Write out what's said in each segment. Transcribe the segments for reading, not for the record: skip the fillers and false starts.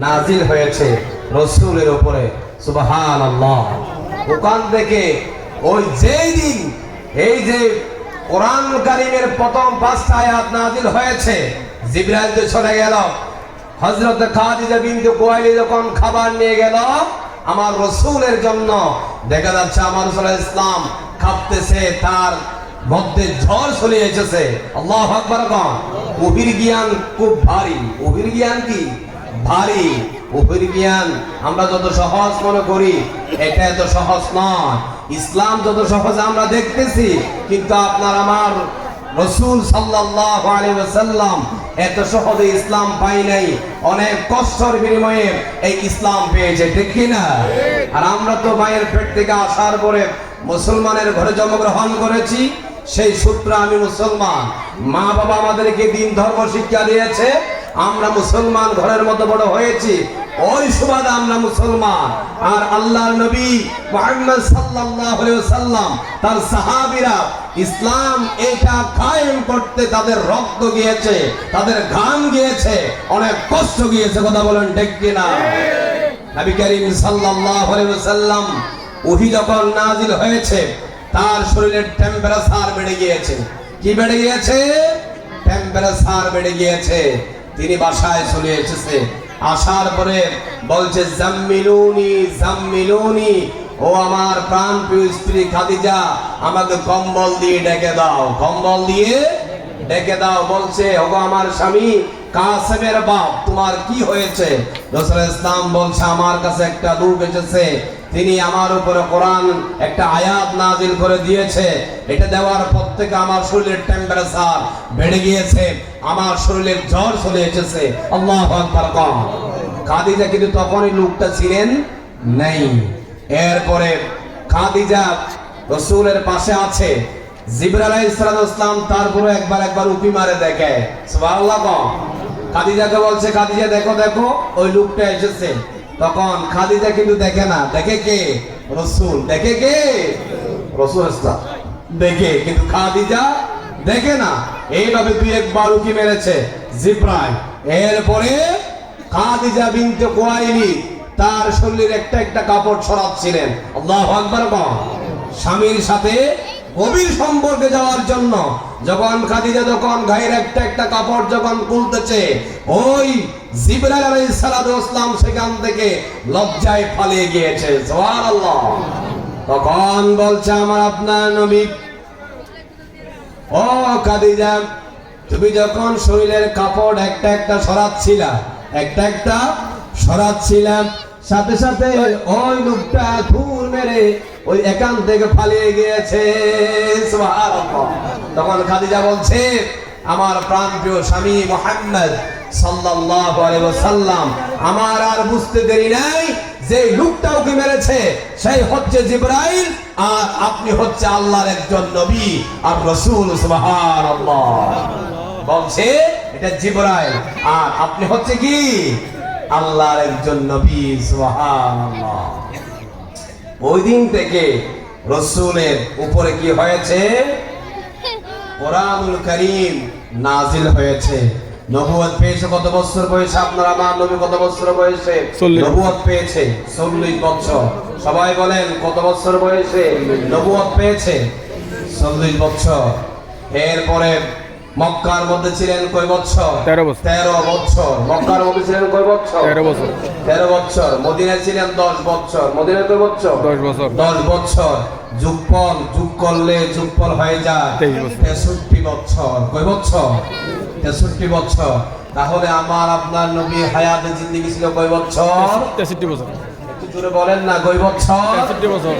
নাজিল হয়েছে রাসূলের উপরে। সুবহানাল্লাহ। ওখান থেকে ওই যেই দিন এই যে কোরআন কারীমের প্রথম 5টা আয়াত নাজিল হয়েছে, জিবরাইল তো চলে গেল। হযরত খাদিজা বিনতে কুয়াইলিদ যখন খাবার নিয়ে গেল আমার রাসূলের জন্য, দেখা যাচ্ছে আমার রাসূল ইসলাম কাঁপতেছে, তার মধ্যে ঝড় চলে এসেছে। আল্লাহু আকবার। ওহির জ্ঞান খুব ভারী। ওহির জ্ঞান কি ভারী? ওহির জ্ঞান আমরা যত সহজ মনে করি এটা এত সহজ নয়। ইসলাম যত সহজ আমরা দেখতেছি, কিন্তু আপনার আমার রাসূল সাল্লাল্লাহু আলাইহি ওয়াসাল্লাম এত সহজে ইসলাম পাই নাই, অনেক কষ্টের বিনিময়ে এই ইসলাম পেয়েছে, ঠিক কি না? আর আমরা তো মায়ের পেট থেকে আসার পরে মুসলমানের ঘরে জন্মগ্রহণ করেছি, সেই সূত্রে আমি মুসলমান। মা বাবা আমাদেরকে দ্বীন ধর্ম শিক্ষা দিয়েছে, আমরা মুসলমান ঘরের মতো বড় হয়েছি, ওই সুবাদে আমরা মুসলমান। আর আল্লাহর নবী মুহাম্মদ সাল্লাল্লাহু আলাইহি ওয়াসাল্লাম তার সাহাবীরা ইসলাম এটা কায়েম করতে তাদের রক্ত গিয়েছে, তাদের ঘাম গিয়েছে, অনেক কষ্ট গিয়েছে। কথা বলেন ঠিক কি না? নবী করিম সাল্লাল্লাহু আলাইহি ওয়াসাল্লাম ওহী যখন নাজিল হয়েছে, তার শরীরের টেম্পারেচার বেড়ে গিয়েছে। কি বেড়ে গিয়েছে? টেম্পারেচার বেড়ে গিয়েছে। তিনি বাসায় চলে এসেছে। আসার পরে বলছে জাম্মিলুনি জাম্মিলুনি, ও আমার প্রাণপ্রিয় স্ত্রী খাদিজা, আমাকে কম্বল দিয়ে ডেকে দাও, কম্বল দিয়ে ডেকে দাও। বলছে ওগো আমার স্বামী কাসেমের বাপ, তোমার কি হয়েছে? রাসূল ইসলাম বলছে আমার কাছে একটা লোক এসেছে, তিনি আমার উপরে কোরআন একটা আয়াত নাজিল করে দিয়েছে, এটা দেওয়ার পর থেকে আমার শরীরের টেম্পারেচার বেড়ে গিয়েছে, আমার শরীরের জ্বর চলে এসেছে। আল্লাহু আকবার। খাদিজা কিন্তু তখনই লোকটা ছিলেন নাই। এরপরে খাদিজা রাসূলের পাশে আছে, জিবরাইল আলাইহিস সালাম তারপরে একবার উকি মারে দেখে। সুবহানাল্লাহ। খাদিজাকে বলছে খাদিজা দেখো দেখো ওই লোকটা এসেছে। তখন খাদিজা কিন্তু দেখে না, দেখে কে? রাসূল। দেখে কে? রাসূল ইসলাম দেখে, কিন্তু খাদিজা দেখে না। এইভাবে দুই একবার উকি মেরেছে জিবরাইল। এরপরে খাদিজা বিনতে কুয়াইলিদ তার শরীরের একটা একটা কাপড় ছড়াচ্ছিলেন। আল্লাহু আকবার। স্বামীর সাথে গভীর সম্পর্কে যাওয়ার জন্য যখন খাদিজা যখন গায়ের একটা একটা কাপড় যখন খুলতেছে, ওই জিবরাইল আলাইহিস সালাম সেখান থেকে লজ্জায় পালিয়ে গিয়েছে। সুবহানাল্লাহ। তখন বলছে আমার আপনার নবী, ও খাদিজা, তুমি যখন শরীরের কাপড় একটা একটা সরাচ্ছিলা, একটা একটা সরাচ্ছিলাম, সাথে সাথে ওই লোকটা ঘুর মেরে ওই এখান থেকে পালিয়ে গিয়েছে। সুবহানাল্লাহ। তখন খাদিজা বলছে আমার প্রাণপ্রিয় স্বামী মুহাম্মদ সাল্লাল্লাহু আলাইহি ওয়াসাল্লাম, আমার আর বুঝতে দেরি নাই যে লোকটা ওকে মেরেছে সেই হচ্ছে জিবরাইল, আর আপনি হচ্ছে আল্লাহর একজন নবী আর রাসূল। সুবহানাল্লাহ। বলছে এটা জিবরাইল, আর আপনি হচ্ছে কি? আল্লাহর একজন নবী। সুবহানাল্লাহ। ওই দিন থেকে রাসূলের উপরে কি হয়েছে? কোরআনুল কারীম নাজিল হয়েছে। নবুয়ত পেয়েছে কত বছর বয়সে? আপনার আমার নবী কত বছর বয়সে নবুয়ত পেয়েছে? 40 বছর। সবাই বলেন কত বছর বয়সে নবুয়ত পেয়েছে? 40 বছর। এরপরে মক্কার মধ্যে ছিলেন কয় বছর? 13 বছর। মক্কার মধ্যে ছিলেন কয় বছর? 13 বছর। মদিনায় ছিলেন 10 বছর। মদিনায় কয় বছর? 10 বছর। যোগ করলে যোগফল হয়ে যায় 63 বছর। কয় বছর? 63 বছর। তাহলে আমার আপনার নবী হায়াতে জিন্দেগি ছিল কয় বছর? 63 বছর। একটু জোরে বলেন না, কয় বছর? 63 বছর।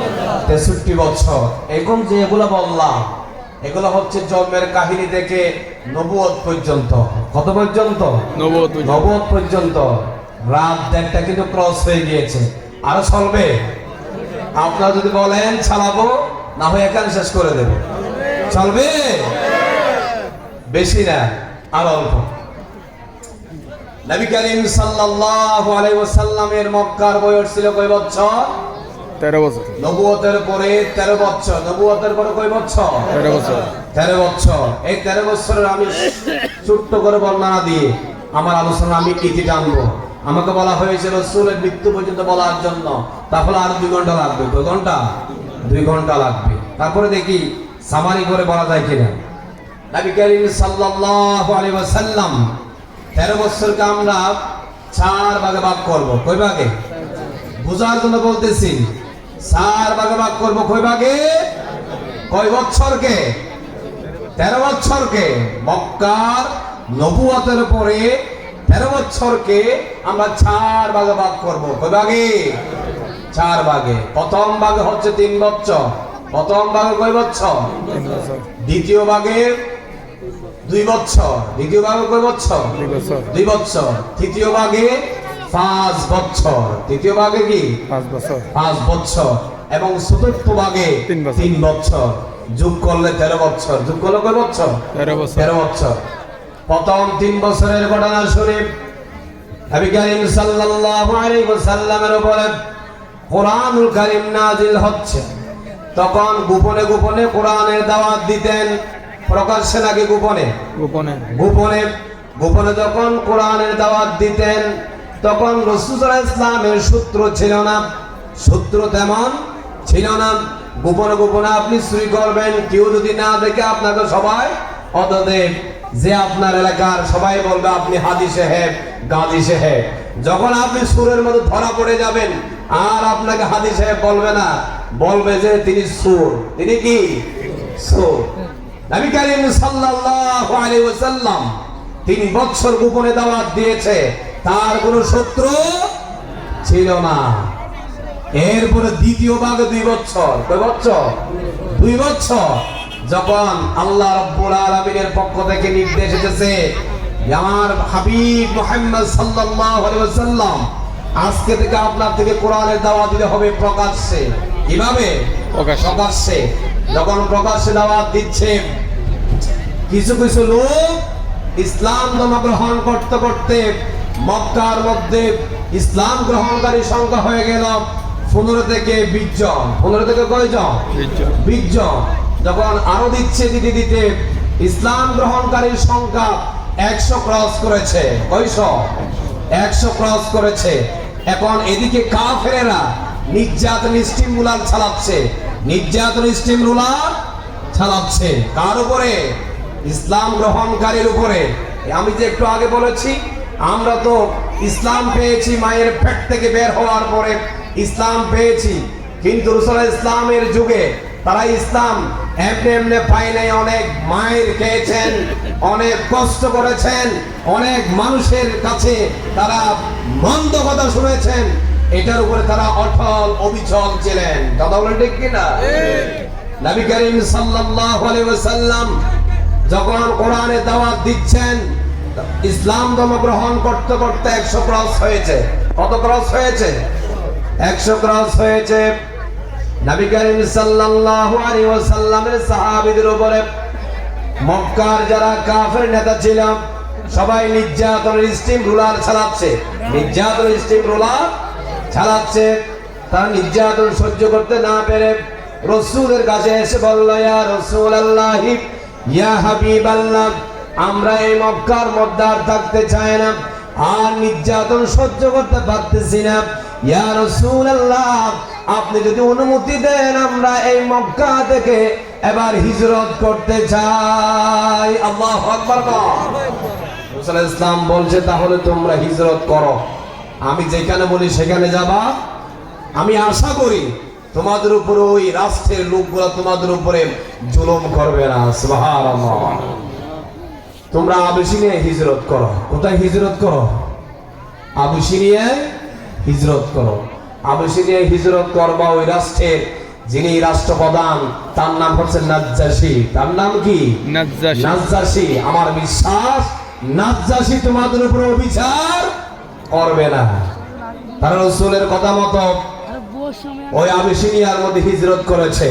63 বছর। এখন যে এগুলো বললাম, এগুলো হচ্ছে জন্মের কাহিনী থেকে নবুয়ত পর্যন্ত। কত পর্যন্ত? নবুয়ত পর্যন্ত। রাত 1টা কিন্তু ক্রস হয়ে গিয়েছে, আরো চলবে। আপনারা যদি বলেন চালাবো, না হয় এখানে শেষ করে দেব, চলবে? বেশি না, আর অল্প। নবী করিম সাল্লাল্লাহু আলাইহি ওয়াসাল্লামের মক্কার বয়স ছিল কয় বছর? 13 বছর। নবুয়তের পরে 13 বছর। নবুয়তের পরে কয় বছর? 13 বছর। 13 বছর। এই 13 বছরের আমি ছোট্ট করে বর্ণনা দিয়ে আমার আলোচনা আমি ইতি টানবো। আমাকে বলা হয়েছে রাসূলের মৃত্যু পর্যন্ত বলার জন্য, তাহলে আর 2 ঘন্টা লাগবে। কয় ঘন্টা? 2 ঘন্টা লাগবে। তারপরে দেখি সামারি করে বলা যায় কিনা। নবী করিম সাল্লাল্লাহু আলাইহি ওয়াসাল্লাম 13 বছরকে আমরা 4 ভাগে ভাগ করব। কয় ভাগে? বুঝার জন্য বলতেছি, 4 ভাগে ভাগ করব। কয় ভাগে? কয় বছরকে? 13 বছরকে। মক্কার নবুয়তের পরে 13 বছরকে আমরা 4 ভাগে ভাগ করব। কয় ভাগে? 4 ভাগে। প্রথম ভাগে হচ্ছে 3 বছর। প্রথম ভাগে কয় বছর? 3 বছর। দ্বিতীয় ভাগে 2 বছর। দ্বিতীয় ভাগে কয় বছর? 2 বছর। 2 বছর। তৃতীয় ভাগে 5 বছর। তৃতীয় ভাগে কি? 5 বছর। 5 বছর। এবং চতুর্থ ভাগে 3 বছর। যোগ করলে 13 বছর। যোগ করলে কয় বছর? 13 বছর। 13 বছর। প্রথম 3 বছরের ঘটনা শুনি নবী করিম সাল্লাল্লাহু আলাইহি ওয়াসাল্লামের উপরে কোরআনুল কারীম নাজিল হচ্ছে। তখন গোপনে গোপনে কোরআনের দাওয়াত দিতেন। প্রকাশ্যে নাকি গোপনে? গোপনে। গোপনে। গোপনে যখন কোরআনের দাওয়াত দিতেন, তখন রাসূল সাল্লাল্লাহু আলাইহি ওয়াসাল্লামের সূত্র ছিল না। সূত্র তেমন ছিল না। গোপনে গোপনে আপনি চুরি করবেন, কেউ যদি না দেখে আপনাকে সবাই অতদেব যে আপনার এলাকার সবাই বলবে আপনি হাজি সাহেব, গাজী সাহেব। যখন আপনি সুরের মধ্যে ধরা পড়ে যাবেন, আর আপনাকে হাজি সাহেব বলবে না, বলবে যে তিনি সুর। তিনি কি? সুর। নবী করিম সাল্লাল্লাহু আলাইহি ওয়াসাল্লাম 3 বছর গোপনে দাওয়াত দিয়েছে, তার কোনো শত্রু ছিল না। এরপরে দ্বিতীয় ভাগে 2 বছর। কয় বছর? 2 বছর। যখন আল্লাহ রাব্বুল আলামিনের পক্ষ থেকে নির্দেশ এসেছে, আমার হাবিব মুহাম্মদ সাল্লাল্লাহু আলাইহি ওয়াসাল্লাম আজকে থেকে আপনার থেকে কোরআনের দাওয়াত দিতে হবে প্রকাশ্যে। কিভাবে? প্রকাশ্যে। যখন প্রকাশ্যে দাওয়াত দিচ্ছে, কিছু কিছু লোক ইসলাম ধর্ম গ্রহণ করতে করতে মক্কার মধ্যে ইসলাম গ্রহণকারী সংখ্যা হয়ে গেল 15 থেকে 20 জন। 15 থেকে কয়জন? 20 জন। যখন আরো দিচ্ছে দিতে দিতে ইসলাম গ্রহণকারীর সংখ্যা 100 ক্রস করেছে। কয়শো? 100 ক্রস করেছে। এখন এদিকে কাফেরেরা নির্যাতন স্টিমুলার চালাচ্ছে। নির্যাতন স্টিমুলার চালাচ্ছে কার উপরে? ইসলাম গ্রহণকারীর উপরে। আমি যে একটু আগে বলেছি, আমরা তো ইসলাম পেয়েছি মায়ের পেট থেকে বের হওয়ার পরে ইসলাম পেয়েছি, কিন্তু রাসূল ইসলামের যুগে তারা ইসলাম এমনি এমনি পায় নাই। অনেক মায়ের খেয়েছেন, অনেক কষ্ট করেছেন, অনেক মানুষের কাছে তারা মন্দ কথা শুনেছেন। এটার উপরে তারা অটল অবিচল ছিলেন। কথা বলেন ঠিক কিনা? নবী করিম সাল্লাল্লাহু আলাইহি ওয়াসাল্লাম যখন কোরআনের দাওয়াত দিচ্ছেন, ইসলাম ধর্ম গ্রহণ করতে করতে 100 ক্রস হয়েছে। কত ক্রস হয়েছে? 100 ক্রস হয়েছে। নবী করিম সাল্লাল্লাহু আলাইহি ওয়াসাল্লামের সাহাবীদের উপরে মক্কার যারা কাফের নেতা ছিল, সবাই নির্যাতনের স্টিম রুলার চালাচ্ছে। নির্যাতনের স্টিম রুলার চালাচ্ছে। তারা নির্যাতন সহ্য করতে না পেরে রাসূলের কাছে এসে বলল, ইয়া রাসূলুল্লাহ, ইয়া হাবিবাল্লাহ, আমরা এই মক্কার মধ্যে আর থাকতে চাই না, আর নির্যাতন সহ্য করতে পারতেছি না। ইয়া রাসূলুল্লাহ, আপনি যদি অনুমতি দেন আমরা এই মক্কা থেকে এবার হিজরত করতে চাই। আল্লাহু আকবার। রাসূল ইসলাম বলছে, তাহলে তোমরা হিজরত করো, আমি যেখানে বলি সেখানে যাবা। আমি আশা করি তোমাদের উপরে ওই রাষ্ট্রের লোকগুলো তোমাদের উপরে জুলুম করবে না। সুবহানাল্লাহ। তোমরা আবিসিনিয়ায় হিজরত করো। কোথায় হিজরত করো? আবিসিনিয়ায় হিজরত করো। আবিসিনিয়ায় হিজরত করবা ওই রাষ্ট্রের যিনি রাষ্ট্রপ্রধান, তার নাম হচ্ছে নাজ্জাশী। তার নাম কি? নাজ্জাশী। আমার বিশ্বাস নাজ্জাশী তোমাদের উপরে অবিচার করবে না। তারা রাসূলের কথা মতো ওই আবিসিনিয়ার মধ্যে হিজরত করেছে।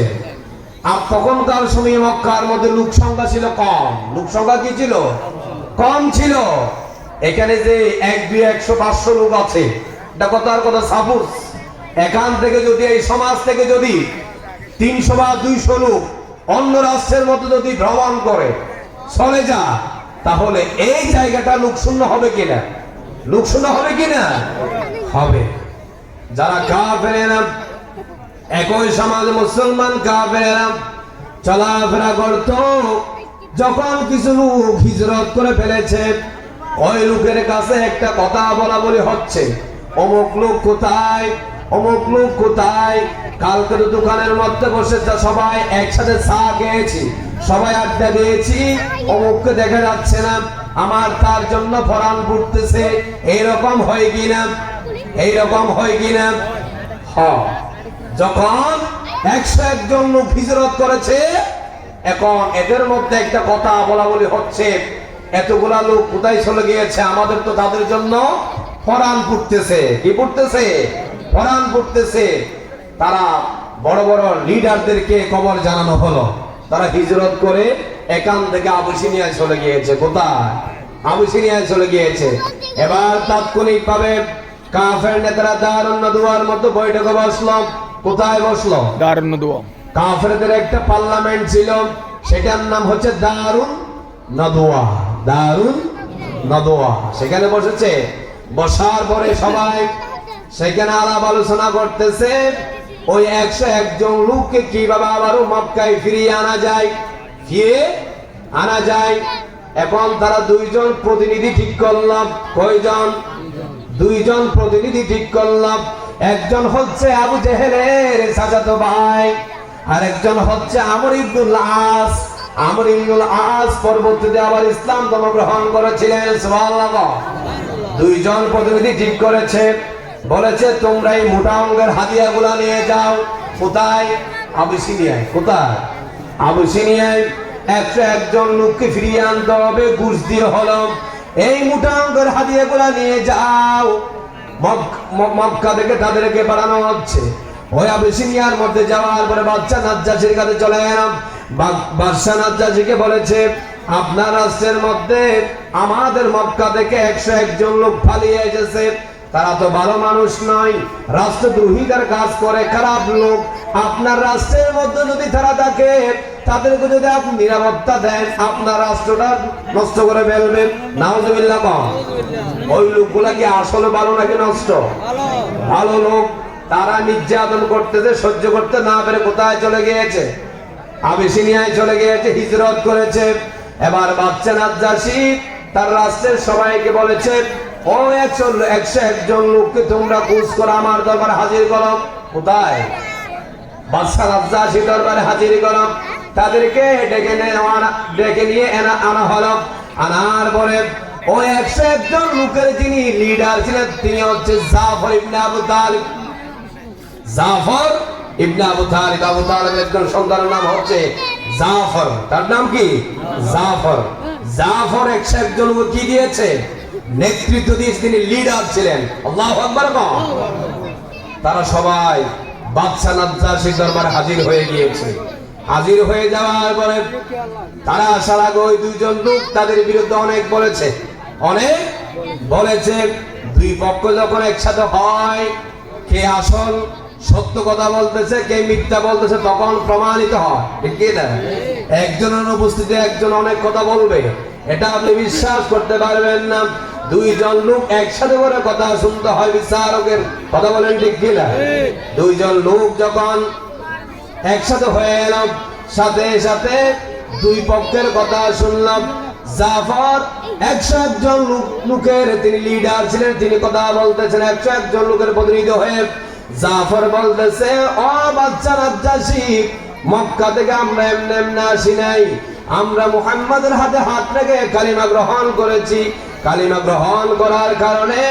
আর তখনকার সময় মক্কার মধ্যে লোক সংখ্যা ছিল কম। লোক সংখ্যা কি ছিল? কম ছিল। এখানে যে 1, 2, 100, 500 লোক আছে, এটা কত আর কত? সাপোজ এখান থেকে যদি এই সমাজ থেকে যদি 300 বা 200 লোক অন্য রাষ্ট্রের মতো যদি ভ্রমণ করে চলে যা, তাহলে এই জায়গাটা লোক শূন্য হবে কিনা? লোকশূন্য হবে কিনা? হবে। যারা কাফেরেরা, একই সমাজ মুসলমান কাফেরেরা চলাফেরা করত, যখন কিছু লোক হিজরত করে ফেলেছে, ওই লোকের কাছে একটা কথা বলা বলি হচ্ছে, অমুক লোক কোথায়, অমুক লোক কোথায়। কালকে তো দোকানের মধ্যে বসে সবাই একসাথে চা খেয়েছি, সবাই আড্ডা দিয়েছি, অমুককে দেখা যাচ্ছে না, আমার তার জন্য ফরান ফুটতেছে। এইরকম হয় কিনা? এইরকম হয় কিনা? যখন 101 জন লোক হিজরত করেছে, এখন এদের মধ্যে একটা কথা বলা বলি হচ্ছে, এতগুলা লোক কোথায় চলে গিয়েছে, আমাদের তো তাদের জন্য ফরান ফুটতেছে। কি ফুটতেছে? ফরান ফুটতেছে। তারা বড় বড় লিডারদেরকে খবর জানানো হলো, তারা হিজরত করে এখান থেকে আবিসিনিয়ায় চলে গিয়েছে। কোথায়? আবিসিনিয়ায় চলে গিয়েছে। এবার তাৎক্ষণিকভাবে কাফের নেতারা দারুন নদওয়ার মতো বৈঠকে বসলো। কোথায় বসলো? দারুন নদওয়া। কাফেরদের একটা পার্লামেন্ট ছিল, সেটার নাম হচ্ছে দারুন নদওয়া। দারুন নদওয়া। সেখানে বসেছে। বসার পরে সবাই সেখানে আলাপ আলোচনা করতেছে, ওই 101 জন লোককে কিভাবে আবারও মক্কায় ফিরিয়ে আনা যায়, ফিরিয়ে আনা যায়। এখন তারা 2 জন প্রতিনিধি ঠিক করলাম। কয়জন? 2 জন প্রতিনিধি ঠিক করলাম। একজন হচ্ছে আবু জেহেলের চাচাতো ভাই, আর একজন হচ্ছে আমর ইবনুল আস। আমর ইবনুল আস পরবর্তীতে আবার ইসলাম ধর্ম গ্রহণ করেছিলেন। সুবহানাল্লাহ। 2 জন প্রতিনিধি ঠিক করেছে, বলেছে তোমরা এই মোটা অঙ্গের হাদিয়াগুলা নিয়ে যাও। কোথায়? আবিসিনিয়ায়। কোথায়? আবিসিনিয়ায়। 101 জন লোককে ফিরিয়ে আনতে হবে, ঘুষ দিয়ে হলো। এই মোটা অঙ্গের হাদিয়াগুলা নিয়ে যাও। মক্কা থেকে তাদেরকে পাঠানো হচ্ছে। ওই আবিসিনিয়ার মধ্যে যাওয়ার পরে বাদশা নাজ্জাশীর কাছে চলে এলাম। বাদশা নাজ্জাশীকে বলেছে, আপনার রাষ্ট্রের মধ্যে আমাদের মক্কা থেকে 101 জন লোক পালিয়ে এসেছে, তারা তো ভালো মানুষ নয়, রাষ্ট্রদ্রোহিতার কাজ করে, খারাপ লোক। আপনার রাষ্ট্রের মধ্যে যদি তারা থাকে, তাদেরকে যদি আপনি নিরাপত্তা দেন, আপনার রাষ্ট্রটা নষ্ট করে ফেলবেন। নাউজুবিল্লাহ। ওই লোকগুলা কি আসলে ভালো নাকি নষ্ট? ভালো লোক। তারা নির্যাতন করতেছে, সহ্য করতে না পেরে কোথায় চলে গিয়েছে? আবিসিনিয়ায় চলে গিয়েছে, হিজরত করেছে। এবার বাদশা নাজ্জাশী তার রাষ্ট্রের সবাইকে বলেছে, ও 101 জন লোককে তোমরা খোঁজ করে আমার দরবারে হাজির করো। কোথায়? বাদশা নাজ্জাশী দরবারে হাজির করো। তাদেরকে ডেকে নিয়ে আনা হলো। আনার পরে ওই 101 জন লোকের যিনি লিডার ছিলেন, তিনি হচ্ছে জাফর ইবনে আবু তালিব। জাফর ইবনে আবু তালিব। আবু তালিবের একজন সন্তানের নাম হচ্ছে জাফর। তার নাম কি? জাফর। জাফর 101 জন কি দিয়েছে? নেতৃত্ব দিয়েছে, তিনি লিডার ছিলেন। আল্লাহু আকবার। তারা সবাই বাদশা নাজ্জাশীর দরবারে হাজির হয়ে গিয়েছে। হাজির হয়ে যাওয়ার পরে তারা আসার আগে ওই 2 জন লোক তাদের বিরুদ্ধে অনেক বলেছে, অনেক বলেছে। 2 পক্ষ যখন একসাথে হয়, কে আসল সত্য কথা বলতেছে, কে মিথ্যা বলতেছে, তখন প্রমাণিত হয়। ঠিক কি না? একজনের উপস্থিতি একজন অনেক কথা বলবে, এটা আপনি বিশ্বাস করতে পারবেন না। 2 জন লোক একসাথে করে কথা শুনতে হয় বিচারকের। কথা বলেন ঠিক কি না? 2 জন লোক যখন একসাথে হয়ে এলাম, সাথে সাথে 2 পক্ষের কথা শুনলাম। জাফর 101 জন লোকের তিনি লিডার ছিলেন, তিনি কথা বলতেছেন 101 জন লোকের প্রতিনিধি হয়ে। জাফর বলতেছে, ও বাদশা নাজ্জাশী, মক্কা থেকে আমরা এমনি এমনি আসি নাই, আমরা মুহাম্মাদের হাতে হাত রেখে কালিমা গ্রহণ করেছি। কালিমা গ্রহণ করার কারণে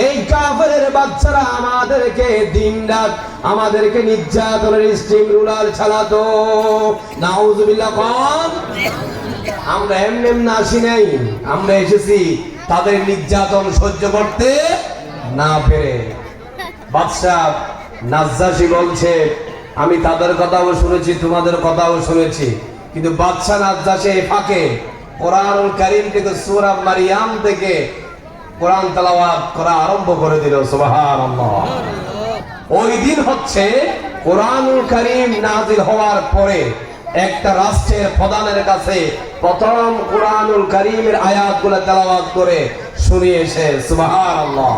এই কাফেরের বাচ্চারা আমাদেরকে দিনরাত আমাদেরকে নির্যাতনের স্টিম রুলার চালাতো। নাউজুবিল্লাহ। আমরা এমনি এমনি আসি নাই, আমরা এসেছি তাদের নির্যাতন সহ্য করতে না পেরে। বাদশা নাজ্জাশী বলছে, আমি তাদের কথাও শুনেছি, তোমাদের কথাও শুনেছি, কিন্তু বাদশা নাজ্জাশী এই ফাঁকে কোরআনুল কারীম থেকে সূরা মারিয়াম থেকে কোরআন তেলাওয়াত করা আরম্ভ করে দিল। সুবহানাল্লাহ। ওই দিন হচ্ছে কোরআনুল কারীম নাযিল হওয়ার পরে একটা রাষ্ট্রের প্রধানের কাছে প্রথম কোরআনুল কারীমের আয়াতগুলো তেলাওয়াত করে শুনিয়েছে। সুবহানাল্লাহ।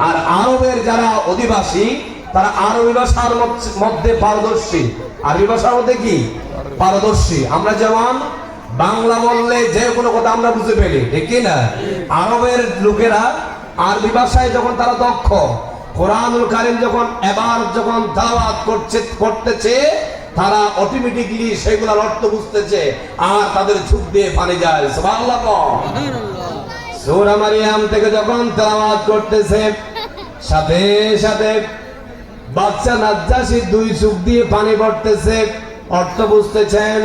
আর আরবের যারা অধিবাসী তারা আরবি ভাষার মধ্যে পারদর্শী। আরবি ভাষার মধ্যে কি পারদর্শী? আমরা যেমন বাংলা বললে যে কোনো কথা আমরা বুঝে ফেলি, ঠিক কি না? আরবের লোকেরা আরবি ভাষায় যখন তারা দক্ষ, কোরআনুল কারীম যখন তেলাওয়াত করতেছে, তারা অটোমেটিক্যালি সেগুলোর অর্থ বুঝতেছে আর তাদের চোখ দিয়ে পানি যায়। সুবহানাল্লাহ। সূরা মারিয়াম থেকে যখন তেলাওয়াত করতেছে, সাথে সাথে বাচ্চা নাজ্জাশী দুই চোখ দিয়ে পানি পড়তেছে, অর্থ বুঝতেছেন।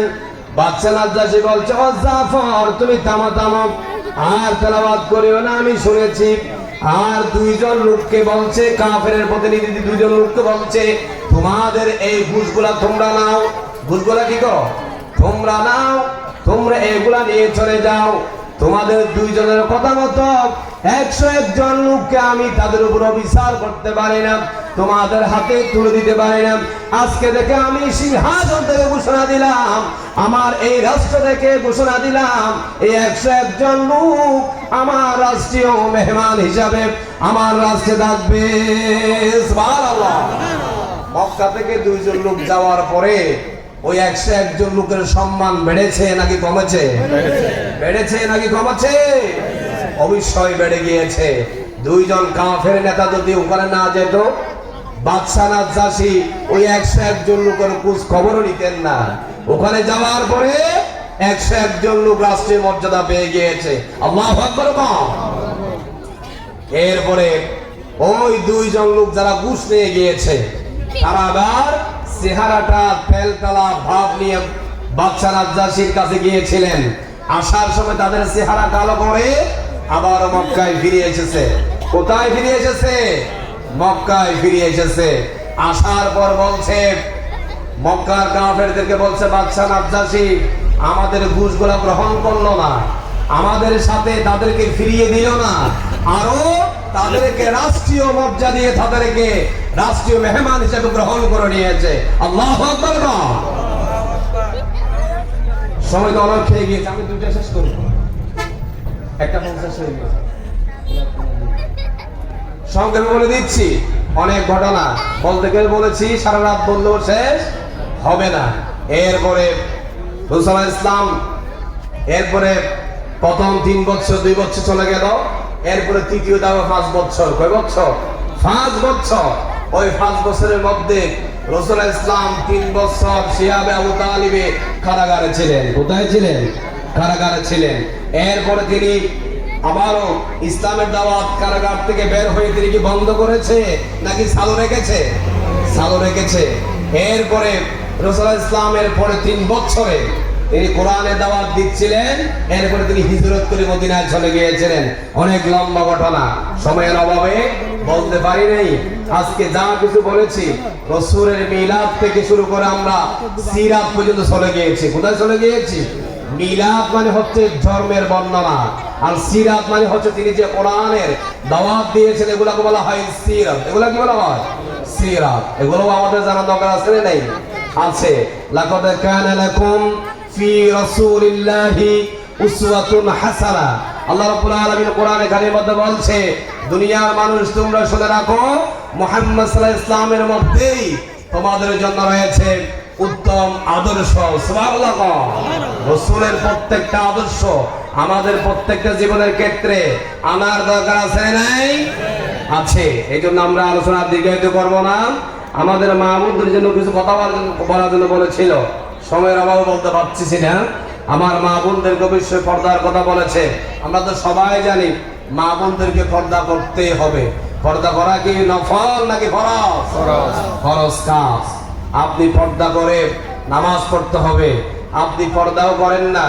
বাচ্চা নাজ্জাশী বলছে, ও জাফর তুমি থামো আর তেলাওয়াত করিও না, আমি শুনেছি। আর দুইজন লোককে বলছে, কাফেরের প্রতিনিধি দুইজন লোককে বলছে, তোমাদের এই ঘুষগুলা তোমরা নাও। ঘুষগুলা কি করো? তোমরা নাও, তোমরা এগুলা নিয়ে চলে যাও। তোমাদের দুইজনের কথা মতো 101 জন লোককে আমি তাদের উপর বিচার করতে পারি না, তোমাদের হাতে তুলে দিতে পারি না। আজকে থেকে আমি সিংহাসন থেকে ঘোষণা দিলাম, আমার এই রাষ্ট্র থেকে ঘোষণা দিলাম, এই 101 জন লোক আমার রাষ্ট্রীয় মেহমান হিসাবে আমার রাষ্ট্রে থাকবে। সুবহানাল্লাহ। মক্কা থেকে দুইজন লোক যাওয়ার পরে ওই 101 জন লোকের সম্মান বেড়েছে নাকি কমেছে? বেড়েছে নাকি কমেছে? অবশ্যই বেড়ে গিয়েছে। দুইজন কাফের নেতা যদি ওখানে না যেত, বাদশা নাজ্জাশী ওই 101 জন লোকের খোঁজ খবরও নিতেন না। ওখানে যাওয়ার পরে 101 জন লোক রাষ্ট্রীয় মর্যাদা পেয়ে গিয়েছে। আল্লাহু আকবার। এরপরে ওই দুইজন লোক যারা ঘুষ নিয়ে গিয়েছে, তারা আবার চেহারাটা তেলতলা ভাব নিয়ে বাদশা নাজ্জাশীর কাছে গিয়েছিলেন। আসার সময় তাদের চেহারা কালো করে আবার মক্কায় ফিরে এসেছে। কোথায় ফিরে এসেছে? মক্কায় ফিরে এসেছে। আসার পর বলছে, মক্কার কাফেরদেরকে বলছে, বাদশা নাজ্জাশী আমাদের ঘুষগুলা গ্রহণ করলো না, আমাদের সাথে তাদেরকে ফিরিয়ে দিল না, আরো তাদেরকে রাষ্ট্রীয় মর্যাদা দিয়ে তাদেরকে রাষ্ট্রীয় মেহমান হিসেবে গ্রহণ করে নিয়েছে। আল্লাহু আকবার। সময় তো অনেক খেয়ে গিয়েছে, আমি দুইটা শেষ করব, একটা 50 হয়ে গেছে। সংক্ষেপে বলে দিচ্ছি, অনেক ঘটনা বলতে গেলে বলেছি, সারা রাত বললেও শেষ হবে না। এরপরে রাসূল ইসলাম, এরপরে প্রথম 3 বছর 2 বছর চলে গেল, এরপরে তৃতীয় দাওয়া 5 বছর। কয় বছর? 5 বছর। ওই 5 বছরের মধ্যে রাসূল ইসলাম 3 বছর শিয়াবে আবু তালিবে কারাগারে ছিলেন। কোথায় ছিলেন? কারাগারে ছিলেন। এরপরে তিনি আবারও ইসলামের দাওয়াত কারাগার থেকে বের হয়ে তিনি কি বন্ধ করেছে নাকি চালু রেখেছে? চালু রেখেছে। এরপরে রাসূল ইসলামের পরে 3 বছরে তিনি কোরআনের দাওয়াত দিচ্ছিলেন। এরপরে তিনি হিজরত করে মদিনায় চলে গিয়েছিলেন। অনেক লম্বা ঘটনা, সময়ের অভাবে বলতে পারি নাই। আজকে যা কিছু বলেছি, রাসূলের মিলাদ থেকে শুরু করে আমরা সিরাত পর্যন্ত চলে গিয়েছি। কোথায় চলে গিয়েছি? মিলাদ মানে হচ্ছে ধর্মের বর্ণনা, আর সিরাত মানে হচ্ছে তিনি যে কোরআনের দাওয়াত দিয়েছেন, এগুলাকে বলা হয় সিরাত। এগুলা কি বলা হয়? সিরাত। এগুলো আমাদের জানা দরকার আছে না? নাই আছে। লাকাদ কানা লাকুম ফি রাসূলিল্লাহি উসওয়াতুন হাসানা। আল্লাহ রাব্বুল আলামিন কোরআনে কারীমের মধ্যে বলছে, দুনিয়ার মানুষ তোমরা শুনে রাখো, মুহাম্মদ সাল্লাল্লাহু আলাইহি ওয়াসাল্লামের মধ্যেই তোমাদের জন্য রয়েছে উত্তম আদর্শ। সুবহানাল্লাহ। রাসূলের প্রত্যেকটা আদর্শ আমাদের প্রত্যেকটা জীবনের ক্ষেত্রে আনার দরকার আছে নাই? আছে। এই জন্য আমরা আলোচনা দীর্ঘায়িত করব না। আমাদের মা বোনদের জন্য কিছু কথা বলার জন্য বলেছিল, সময়ের অভাবে বলতে পারছি না। আমার মা বোনদেরকে অবশ্যই পর্দার কথা বলেছে। আমরা তো সবাই জানি মা বোনদেরকে পর্দা করতেই হবে। পর্দা করা কি নফল নাকি ফরজ? ফরজ কাজ। আপনি পর্দা করে নামাজ পড়তে হবে। আপনি পর্দাও করেন না,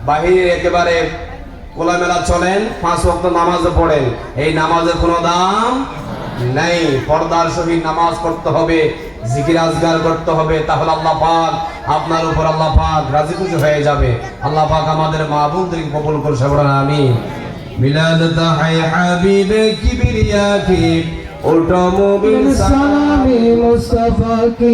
বাহিরে একেবারে খোলামেলা চলেন, 5 ওয়াক্ত নামাজও পড়েন, এই নামাজের কোনো দাম নেই। পর্দার সহিত নামাজ পড়তে হবে, জিকির আজগার করতে হবে, তাহলে আল্লাহ পাক আপনার উপর আল্লাহ পাক রাজি খুশি হয়ে যাবে। আল্লাহ পাক আমাদের মা বোনদেরকে কবুল করে বলেন আমিন। মিলাদ তাহাই হাবিবে কিবরিয়া কি উল্টো মুবিন সালামি মুস্তাফা কি